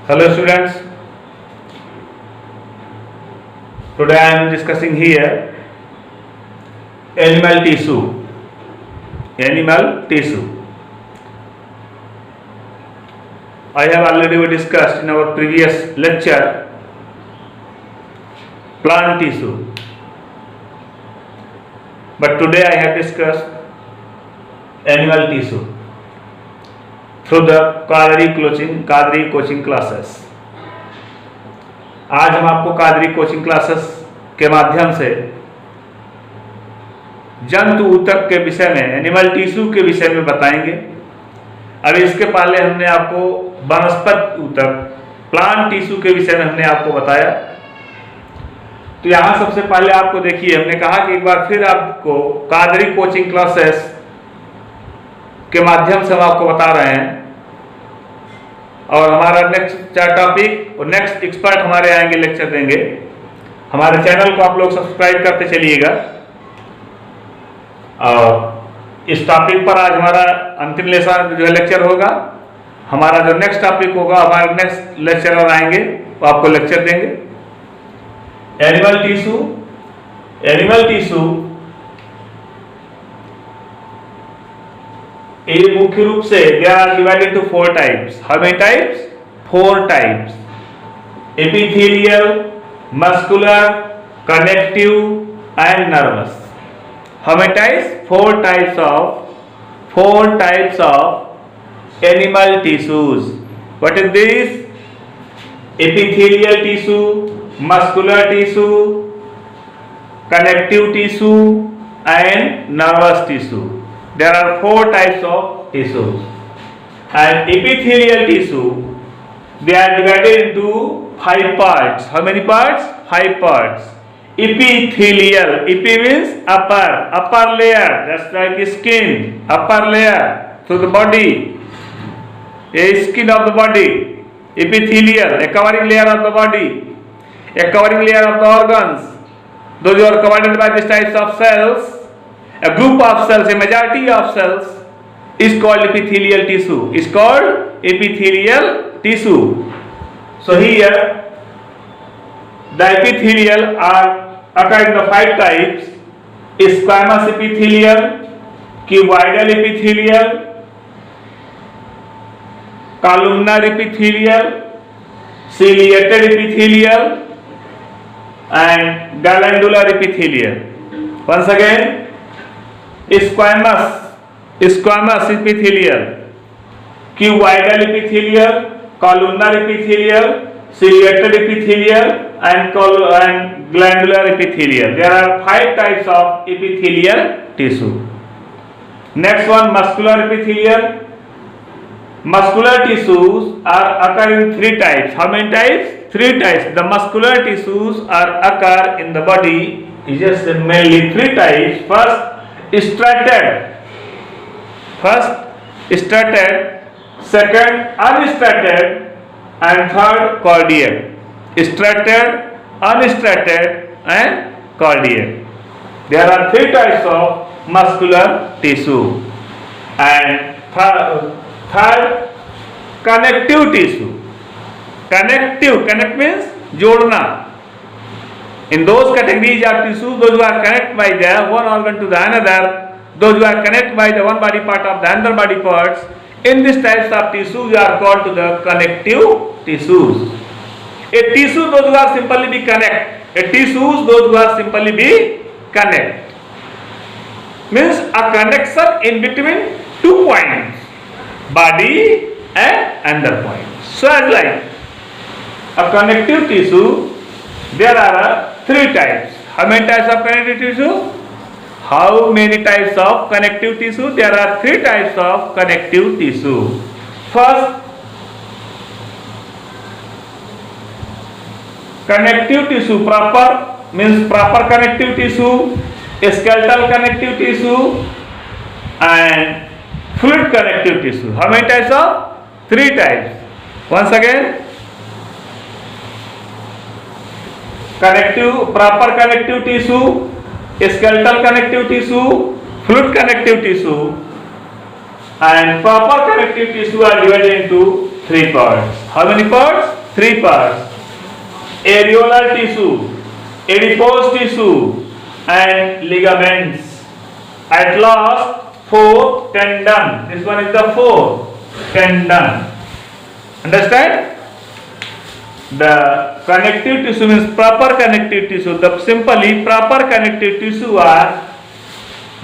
Hello students, today I am discussing here animal tissue. Animal tissue. I have already discussed in our previous lecture plant tissue, but today I have discussed animal tissue through the Qadri coaching classes. आज हम आपको Qadri coaching classes के माध्यम से जंतु ऊतक के विषय में, एनिमल टिश्यू के विषय में बताएंगे। अभी इसके पहले हमने आपको वनस्पति ऊतक, प्लांट टिश्यू के विषय में हमने आपको बताया। तो यहाँ सबसे पहले आपको देखिए, हमने कहा कि एक बार फिर आपको कादरी कोचिंग क्लासेस के माध्यम से हम आपको बता रहे हैं, और हमारा नेक्स्ट टॉपिक और नेक्स्ट एक्सपर्ट हमारे आएंगे, लेक्चर देंगे। हमारे चैनल को आप लोग सब्सक्राइब करते चलिएगा। और इस टॉपिक पर आज हमारा अंतिम लेसन जो लेक्चर होगा, हमारा जो नेक्स्ट टॉपिक होगा, हमारे नेक्स्ट लेक्चरर आएंगे वो आपको लेक्चर देंगे। एनिमल टिश्यू ये मुख्य रूप से they are divided to 4 types. How many types? 4 types. Epithelial, muscular, connective and nervous. How many types? 4 types of animal tissues. What is this? Epithelial tissue, muscular tissue, connective tissue and nervous tissue. There are 4 types of tissues. And epithelial tissue, they are divided into 5 parts. How many parts? 5 parts. Epithelial, epi means upper layer, just like skin, upper layer to the body, a skin of the body. Epithelial, a covering layer of the body, a covering layer of the organs. Those who are covered by these types of cells, a group of cells, a majority of cells is called epithelial tissue. Is called epithelial tissue. So here the epithelial are occurring the 5 types: squamous epithelial, cuboidal epithelial, columnar epithelial, ciliated epithelial, and glandular epithelial. Once again, squamous epithelial, cuboidal epithelial, columnar epithelial, ciliated epithelial, and glandular epithelial. There are 5 types of epithelial tissue. Next one, muscular epithelial. Muscular tissues are occurring in 3 types. How many types? 3 types. The muscular tissues are occur in the body is just mainly 3 types. First, striated, second unstriated, and third cordial. Striated, unstriated, and cordial. There are 3 types of muscular tissue. And third, connective tissue. Connect means जोड़ना. In those categories of tissues, those who are connected by the one organ to the another, those who are connected by the one body part of the another body parts, in these types of tissues are called to the connective tissues. A tissue, those who are simply be connect. A tissues, those who are simply be connect. Means a connection in between 2 points, body and another point. So as like a connective tissue, there are 3 types. How many types of connective tissue? How many types of connective tissue? There are 3 types of connective tissue. First, connective tissue proper means proper connective tissue, skeletal connective tissue, and fluid connective tissue. How many types of? 3 types. Once again, proper connective tissue, skeletal connective tissue, fluid connective tissue, and proper connective tissue are divided into 3 parts. How many parts? 3 parts: areolar tissue, adipose tissue, and ligaments. At last, 4 tendon. This one is the 4 tendon. Understand? The connective tissue means proper connective tissue. The simply proper connective tissue are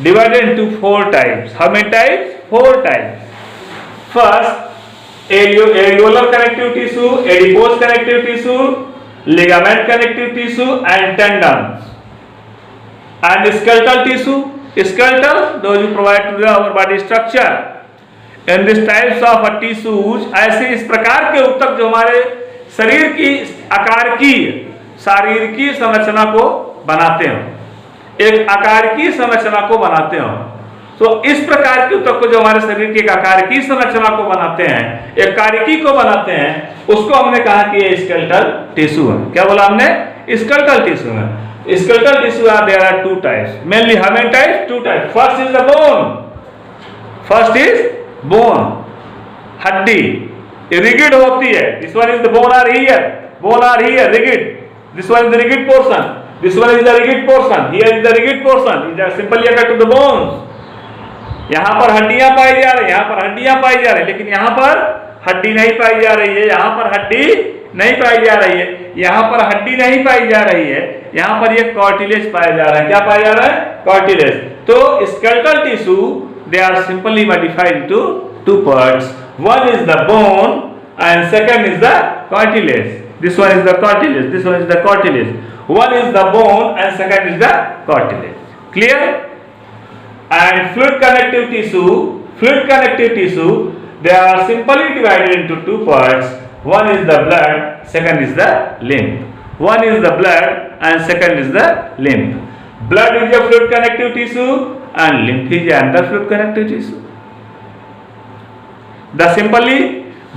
divided into 4 types. How many types? 4 types. First, areolar connective tissue, adipose connective tissue, ligament connective tissue, and tendons. And skeletal tissue. Skeletal, those who provide to our body structure. In these types of tissues, ऐसे इस प्रकार के ऊतक जो हमारे शरीर की आकार की शारीरिक संरचना को बनाते हैं, एक आकार की संरचना को बनाते हैं। तो इस प्रकार के ऊतक को जो हमारे शरीर की एक आकार की संरचना को बनाते हैं, एक कारिकी को बनाते हैं, उसको हमने कहा कि ये स्केलेटल टिश्यू है। क्या बोला हमने? स्केलेटल टिश्यू है। Skeletal tissue there are 2 types. Mainly how many types? 2 types. First is the bone. First is bone. हड्डी rigid होती है. This one is the bone are here. Bone are here rigid. This one is the rigid portion. This one is the rigid portion. Here is the rigid portion. It is simply attached to the bones. यहाँ पर हड्डियां पाई जा रही, यहाँ पर हड्डियां पाई जा रही, लेकिन यहाँ पर हड्डी नहीं पाई जा रही है, यहाँ पर हड्डी नहीं पाई जा रही है, यहाँ पर हड्डी नहीं पाई जा रही है, यहाँ पर ये कार्टिलेज पाया जा रहा है। क्या पाया जा रहा है? कार्टिलेज। तो skeletal tissue they are simply modified to 2 parts. One is the bone and second is the cartilage. This one is the cartilage. This one is the cartilage. One is the bone and second is the cartilage. Clear? And fluid connective tissue. Fluid connective tissue they are simply divided into 2 parts. One is the blood, second is the lymph. One is the blood and second is the lymph. Blood is a fluid connective tissue and lymph is another fluid connective tissue. The simply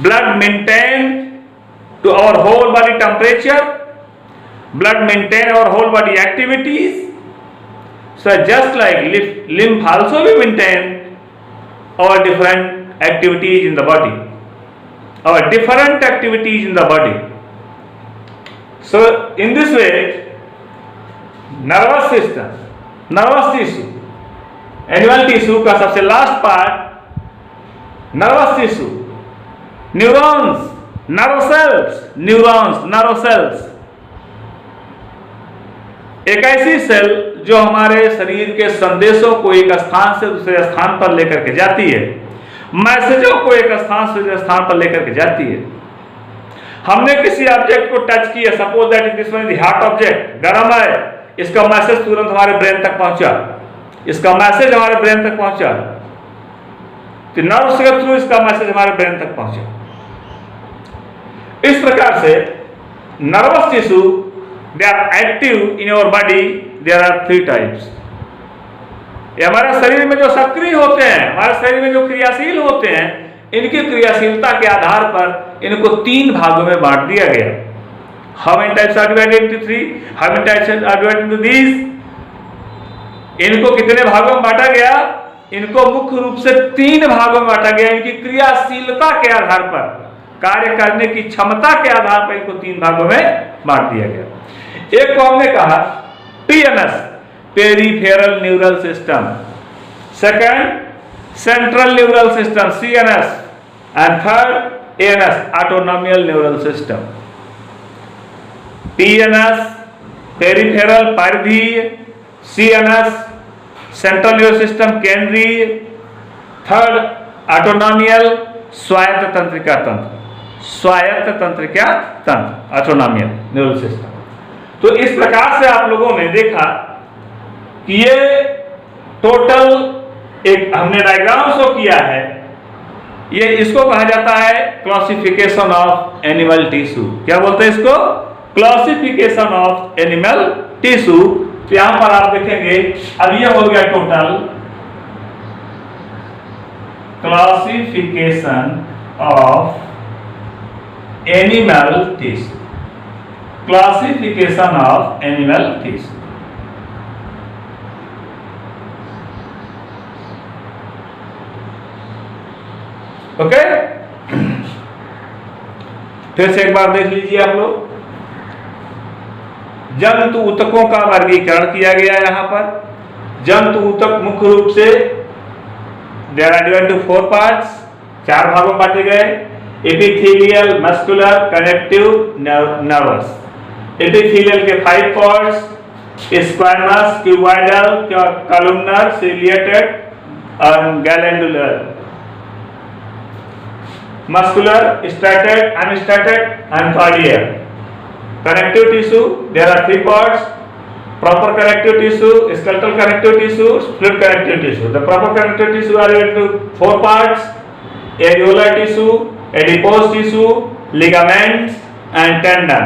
blood maintains to our whole body temperature. Blood maintains our whole body activities. So just like lymph also we maintain our different activities in the body. Our different activities in the body. So in this way, nervous system, nervous tissue, animal tissue का सबसे last part nervous tissue, neurons, nerve cells, neurons, nerve cells, एक ऐसी cell जो हमारे शरीर के संदेशों को एक स्थान से दूसरे स्थान पर लेकर के जाती है, मैसेजों को एक स्थान से दूसरे स्थान पर लेकर के जाती है। हमने किसी ऑब्जेक्ट को टच किया, suppose that this one is hot object, गर्म है, इसका मैसेज तुरंत हमारे ब्रेन तक पहुंचा, इसका मैसेज हमारे ब्रेन तक पहुंचा, तो नर्व्स के थ्रू इसका मैसेज हमारे ब्रेन तक पहुंचा। इस प्रकार से nervous tissue they are active in your body, there are 3 types. ये हमारे शरीर में जो सक्रिय होते हैं, हमारे शरीर में जो क्रियाशील होते हैं, इनकी क्रियाशीलता के आधार पर इनको 3 भागों में बांट दिया गया। How many types are divided into 3? How many types are divided into these? इनको कितने भागों में बांटा गया? इनको मुख्य रूप से 3 भागों में बांटा गया। इनकी क्रियाशीलता के आधार पर, कार्य करने की क्षमता के आधार पर इनको 3 भागों में बांट दिया गया। एक को हमने कहा PNS, peripheral neural system, second central neural system CNS, and third ANS, autonomic neural system. PNS peripheral परिधीय, CNS सेंट्रल न्यूरल सिस्टम केंद्रीय, थर्ड ऑटोनॉमियल स्वायत्त तंत्रिका तंत्र, स्वायत्त तंत्रिका तंत्र, ऑटोनॉमियल न्यूरल सिस्टम। तो इस प्रकार से आप लोगों ने देखा कि ये टोटल एक हमने डायग्राम शो किया है, ये इसको कहा जाता है क्लासिफिकेशन ऑफ एनिमल टिश्यू। क्या बोलते हैं इसको? Classification of animal tissue. तो यहां पर आप देखेंगे, अब ये हो गया total classification of animal tissue, classification of animal tissue. Okay, फिर से एक बार देख लीजिए आप लोग, जंतु ऊतकों का वर्गीकरण किया गया है। यहाँ पर जंतु ऊतक मुख्य रूप से there are divided to 4 parts, 4 भागों में बांटे गए। Epithelial, muscular, connective, nervous. Epithelial के 5 parts, squamous, cuboidal, columnar, ciliated और glandular. Muscular, striated, unstriated and cardiac. Connective tissue, there are 3 parts: proper connective tissue, skeletal connective tissue, split connective tissue. The proper connective tissue are divided into 4 parts: areolar tissue, adipose tissue, ligaments and tendon.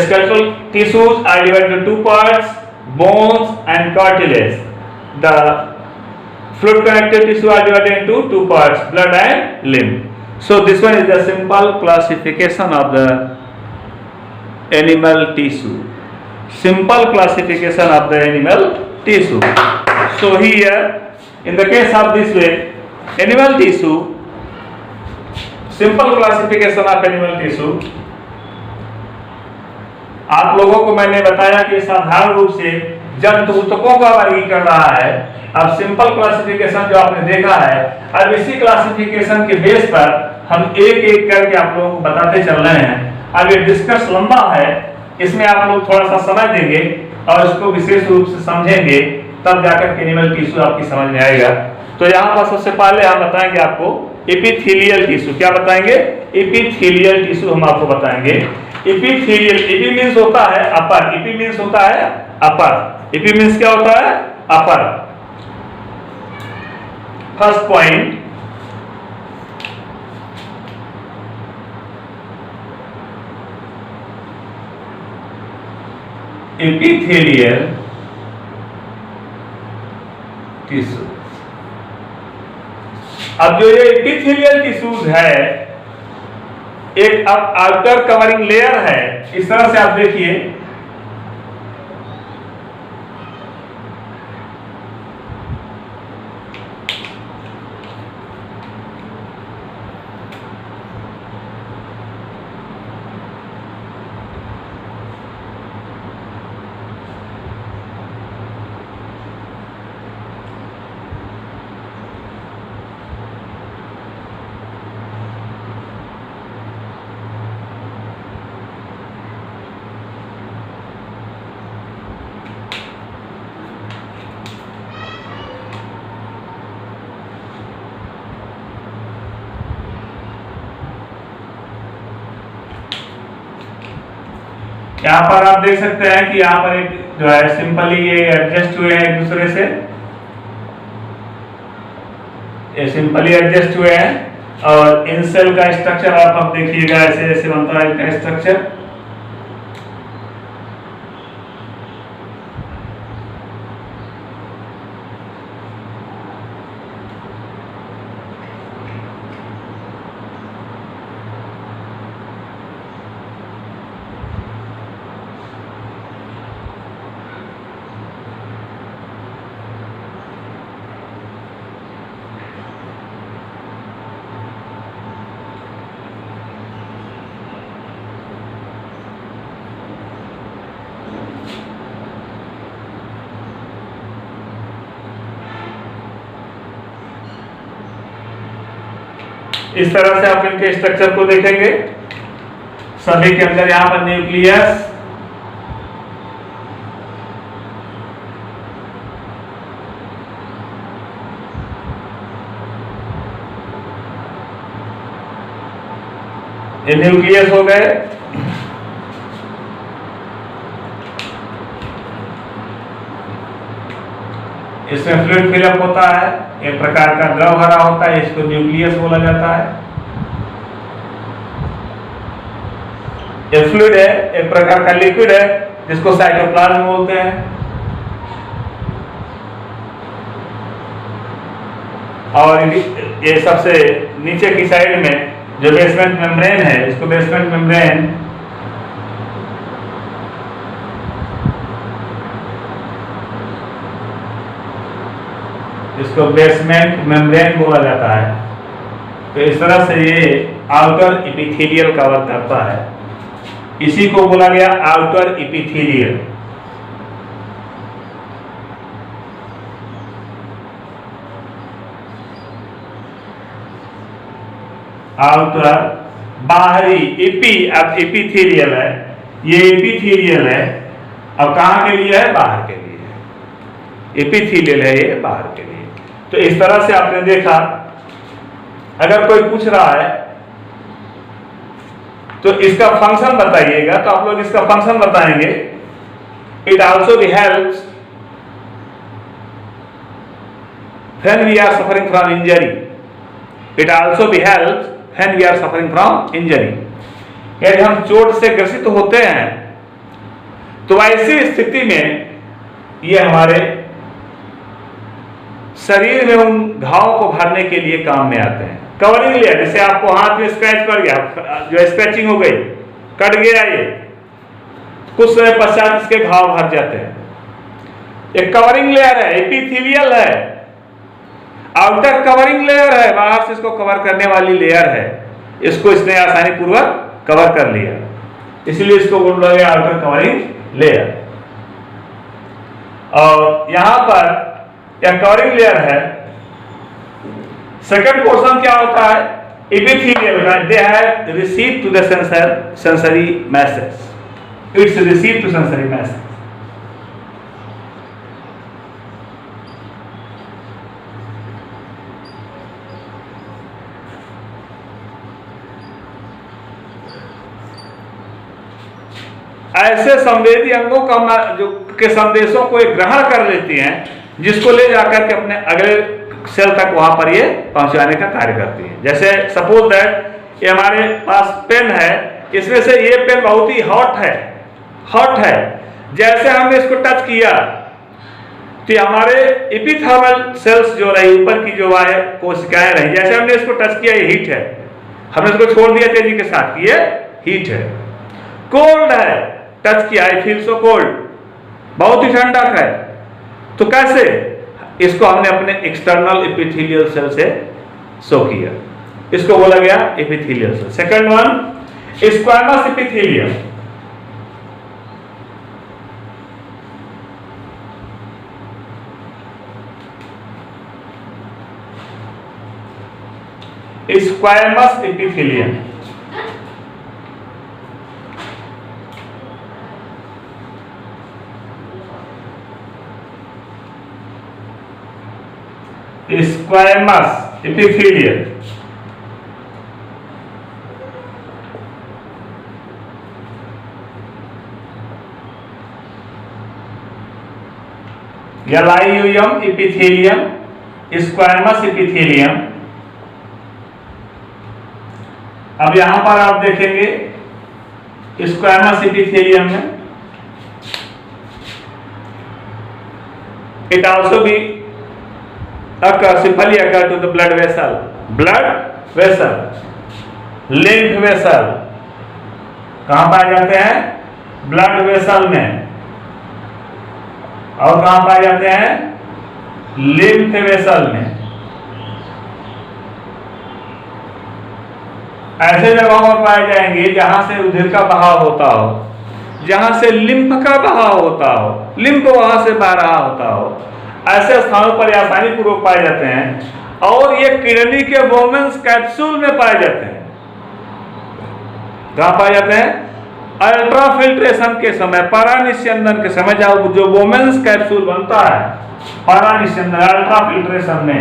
Skeletal tissues are divided into 2 parts: bones and cartilage. The fluid connective tissue are divided into 2 parts: blood and lymph. So this one is the simple classification of the animal tissue. Simple classification of the animal tissue. So here, in the case of this way, animal tissue, simple classification of animal tissue. आप लोगों को मैंने बताया कि साधारण रूप से जंतु ऊतकों का वर्गीकरण रहा है। अब सिंपल क्लासिफिकेशन जो आपने देखा है, अब इसी क्लासिफिकेशन के बेस पर हम एक एक करके आप लोगों को बताते चल रहे हैं। अब ये डिस्कस लंबा है, इसमें आप लोग थोड़ा सा समय देंगे और इसको विशेष रूप से समझेंगे, तब जाकर के एनिमल टिश्यू आपकी समझ में आएगा। तो यहाँ पर सबसे पहले हम बताएंगे आपको एपिथेलियल टिश्यू। क्या बताएंगे? एपिथेलियल टिश्यू हम आपको बताएंगे। एपिथेलियल, एपी मींस होता है अपर, एपी मींस होता है अपर। एपी मींस क्या होता है? Upper. First point, epithelial tissue. अब जो ये एपिथेलियल टिश्यूज है, एक अब आउटर कवरिंग लेयर है। इस तरह से आप देखिए, यहाँ पर आप देख सकते हैं कि यहाँ पर एक जो है सिंपली ये एडजस्ट हुए हैं एक दूसरे से, ये सिंपली एडजस्ट हुए हैं। और इन सेल का स्ट्रक्चर आप अब देखिएगा, ऐसे ऐसे बनता है इनका स्ट्रक्चर। इस तरह से आप इनके स्ट्रक्चर को देखेंगे। सभी के अंदर यहाँ पर न्यूक्लियस, ये न्यूक्लियस हो गए। इसमें फ्लूइड फिलअप होता है, एक प्रकार का द्रव भरा होता है, इसको न्यूक्लियस बोला जाता है। ये फ्लूइड है, एक प्रकार का लिक्विड है, जिसको साइटोप्लाज्म बोलते हैं। और ये सबसे नीचे की साइड में जो बेसमेंट मेम्ब्रेन है, इसको बेसमेंट मेम्ब्रेन इसको बेसमेंट मेम्ब्रेन बोला जाता है। तो इस तरह से ये आउटर एपिथेलियल कवर करता है, इसी को बोला गया आउटर एपिथेलियल। आउटर बाहरी एपी, अब एपिथेलियल है, ये एपिथेलियल है, अब कहां के लिए है? बाहर के लिए। एपिथेलियल है ये बाहर के लिए। तो इस तरह से आपने देखा, अगर कोई पूछ रहा है तो इसका फंक्शन बताइएगा, तो आप लोग इसका फंक्शन बताएंगे। इट आल्सो भी helps when we are suffering from injury. It also भी helps when we are suffering from injury. यदि हम चोट से ग्रसित होते हैं तो ऐसी स्थिति में ये हमारे शरीर में उन घाव को भरने के लिए काम में आते हैं। कवरिंग लेयर, जैसे आपको हाथ में स्क्रैच पड़ गया, जो स्क्रैचिंग हो गई, कट गया, ये कुछ समय पश्चात इसके घाव भर जाते हैं। एक कवरिंग लेयर है, एपिथेलियल है, आउटर कवरिंग लेयर है, बाहर से इसको कवर करने वाली लेयर है, इसको इसने आसानी पूर्वक कवर कर लिया, इसलिए इसको बोला गया आउटर कवरिंग लेयर। और यहां पर यह कवरिंग लेयर है। सेकंड पोर्शन क्या होता है? Epithelial. They have receive to the sensory message. It's receive to sensory message. ऐसे संवेदी अंगों का जो के संदेशों को एक ग्रहण कर लेती हैं, जिसको ले जाकर के अपने अगले सेल तक वहां पर ये पहुंचाने का कार्य करती है। जैसे सपोज दैट ये हमारे पास पेन है, इसमें से ये पेन बहुत ही हॉट है। जैसे हमने इसको टच किया तो हमारे एपिथर्मल सेल्स जो रही, ऊपर की जो है कोशिकाएं रही, जैसे हमने इसको टच किया, ये हीट है, हमने इसको छोड़ दिया तेजी के साथ, ये हीट है। कोल्ड है, टच किया, आई फील सो कोल्ड, बहुत ही ठंडक है। तो कैसे? इसको हमने अपने एक्सटर्नल एपिथेलियल सेल से शो किया, इसको बोला गया epithelial cell. Second one squamous epithelium. Squamous epithelium squamous epithelium एलाइयोयम एपिथेलियम, स्क्वैमस एपिथेलियम। अब यहां पर आप देखेंगे स्क्वैमस एपिथेलियम में it also be simply occur to the blood vessel, lymph vessel। कहां पाए जाते हैं? ब्लड वेसल में। और कहां पाए जाते हैं? लिम्फ वेसल में। ऐसे जगहों पर पाए जाएंगे जहां से रुधिर का बहाव होता हो, जहां से लिम्फ का बहाव होता हो, लिम्फ वहां से बह रहा होता हो, ऐसे स्थानों पर आसानी पूर्वक पाए जाते हैं। और ये किडनी के बोमेंस कैप्सूल में पाए जाते हैं। कहां पाए जाते हैं? अल्ट्राफिल्ट्रेशन के समय, परानिस्यंदन के समय, जो बोमेंस कैप्सूल बनता है परानिस्यंदन अल्ट्राफिल्ट्रेशन में।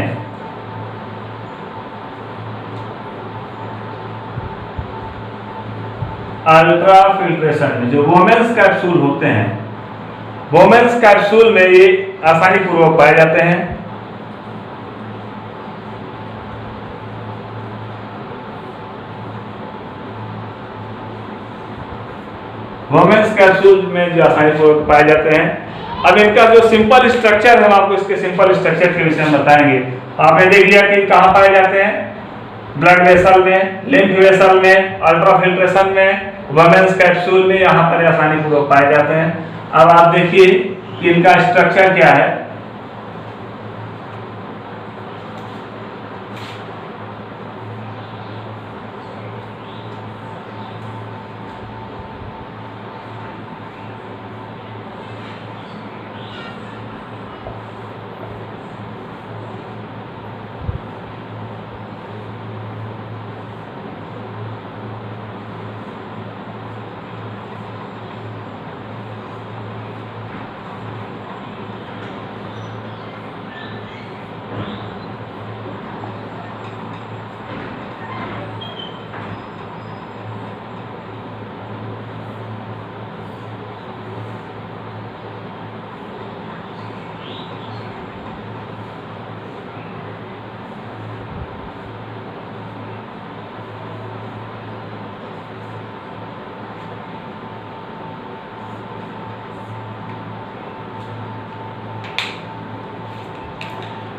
अल्ट्राफिल्ट्रेशन में जो बोमेंस कैप्सूल होते हैं, वोमेन्स कैप्सूल में ये आसानी पूर्वक पाए जाते हैं। वोमेन्स कैप्सूल में जो आसानी पूर्वक पाए जाते हैं। अब इनका जो सिंपल स्ट्रक्चर है, हम आपको इसके सिंपल स्ट्रक्चर के विषय में बताएंगे। आपने देख लिया कि कहां पाए जाते हैं? ब्लड वेसल में, लिम्फ वेसल में, अल्ट्राफिल्ट्रेशन में, वोमेन्स कैप्सूल में, यहां पर आसानी पूर्वक पाए जाते हैं। अब आप देखिए कि इनका स्ट्रक्चर क्या है।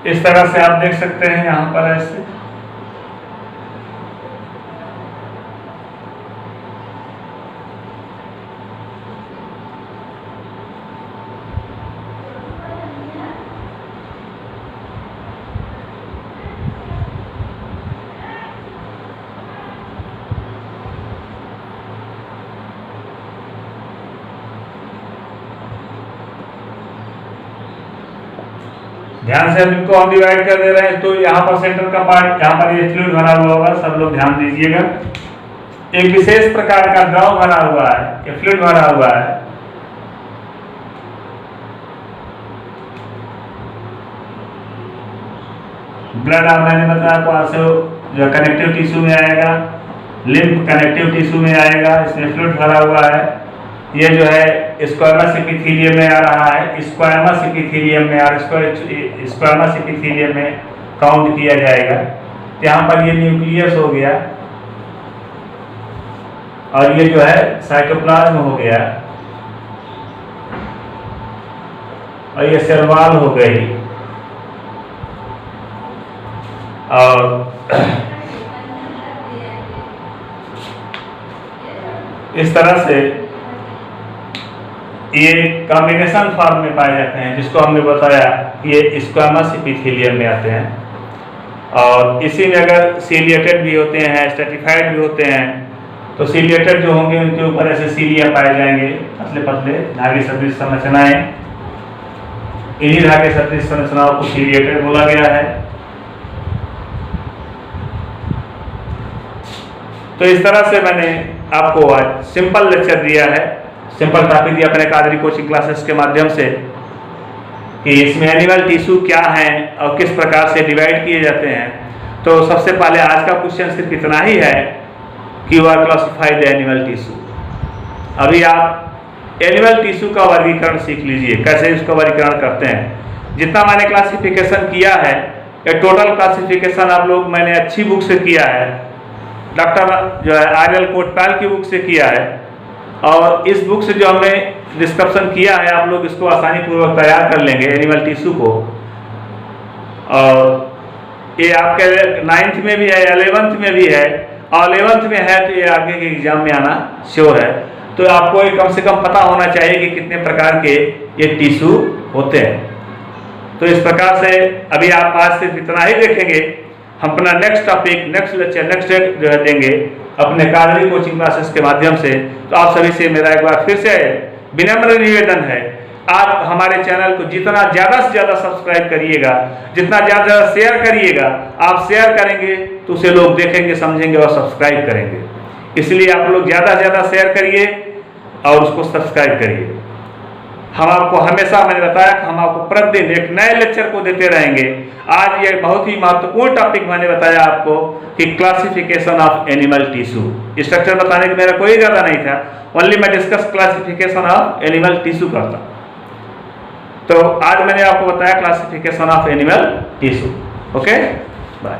इस तरह से आप देख सकते हैं यहाँ पर ऐसे। ध्यान से हम इनको हम डिवाइड कर दे रहे हैं, तो यहाँ पर सेंटर का पार्ट, यहाँ पर ये फ्लूइड भरा हुआ होगा, सब लोग ध्यान दीजिएगा। एक विशेष प्रकार का द्रव भरा हुआ है, ये फ्लूइड भरा हुआ है। ब्लड मैंने बताया वहां से जो कनेक्टिव टिश्यू में आएगा, लिम्फ कनेक्टिव टिश्यू में आएगा, इसमें फ्लूइड भरा हुआ है। ये जो है स्क्वामस एपिथेलियम में आ रहा है, स्क्वामस एपिथेलियम में और स्क्वामस एपिथेलियम में काउंट किया जाएगा। यहाँ पर ये न्यूक्लियस हो गया और ये जो है साइटोप्लाज्म हो गया और ये सेल वॉल हो गई। और इस तरह से ये कॉम्बिनेशन फॉर्म में पाए जाते हैं, जिसको हमने बताया ये स्क्वामस एपिथेलियम में आते हैं। और इसी में अगर सीलिएटेड भी होते हैं, स्ट्रेटिफाइड भी होते हैं, तो सीलिएटेड जो होंगे उनके ऊपर ऐसे सीलिया पाए जाएंगे, पतले पतले धागे सदृश संरचनाएं। इन्हीं धागे सदृश संरचनाओं को सीलिएटेड बोला गया है। तो इस तरह से मैंने आपको आज सिंपल लेक्चर दिया है, सिंपल टॉपिक दिया अपने कादरी कोचिंग क्लासेस के माध्यम से कि इसमें एनिमल टिश्यू क्या है और किस प्रकार से डिवाइड किए जाते हैं। तो सबसे पहले आज का क्वेश्चन सिर्फ इतना ही है कि you are classified animal tissue. अभी आप एनिमल टिश्यू का वर्गीकरण सीख लीजिए, कैसे इसका वर्गीकरण करते हैं। जितना मैंने क्लासिफिकेशन किया है, ये टोटल क्लासिफिकेशन आप लोग मैंने अच्छी बुक से किया है, डॉक्टर जो है आर्यल कोटपाल की बुक से किया है। और इस बुक से जो हमने डिस्क्रिप्शन किया है, आप लोग इसको आसानी पूर्वक तैयार कर लेंगे एनिमल टिश्यू को। और ये आपके 9th में भी है, 11th में भी है, और 11th में है तो ये आगे के एग्जाम में आना श्योर है। तो आपको ये कम से कम पता होना चाहिए कि कितने प्रकार के ये टिश्यू होते हैं। तो इस प्रकार से अभी आप आज सिर्फ इतना ही देखेंगे। हम अपना next topic, next lecture, next date जो है देंगे अपने कादरी कोचिंग क्लासेस के माध्यम से। तो आप सभी से मेरा एक बार फिर से विनम्र निवेदन है, आप हमारे चैनल को जितना ज़्यादा से ज़्यादा सब्सक्राइब करिएगा, जितना ज़्यादा शेयर करिएगा। आप शेयर करेंगे तो उसे लोग देखेंगे, समझेंगे और सब्सक्राइब करेंगे। इसलिए आप लोग ज़्यादा से ज़्यादा शेयर करिए और उसको सब्सक्राइब करिए। हम आपको हमेशा, मैंने बताया कि हम आपको प्रतिदिन एक नए लेक्चर को देते रहेंगे। आज ये बहुत ही महत्वपूर्ण टॉपिक मैंने बताया आपको कि classification of animal tissue. Structure बताने का मेरा कोई इरादा नहीं था, ओनली मैं discuss classification of animal tissue करता। तो आज मैंने आपको बताया classification of animal tissue. Okay, bye.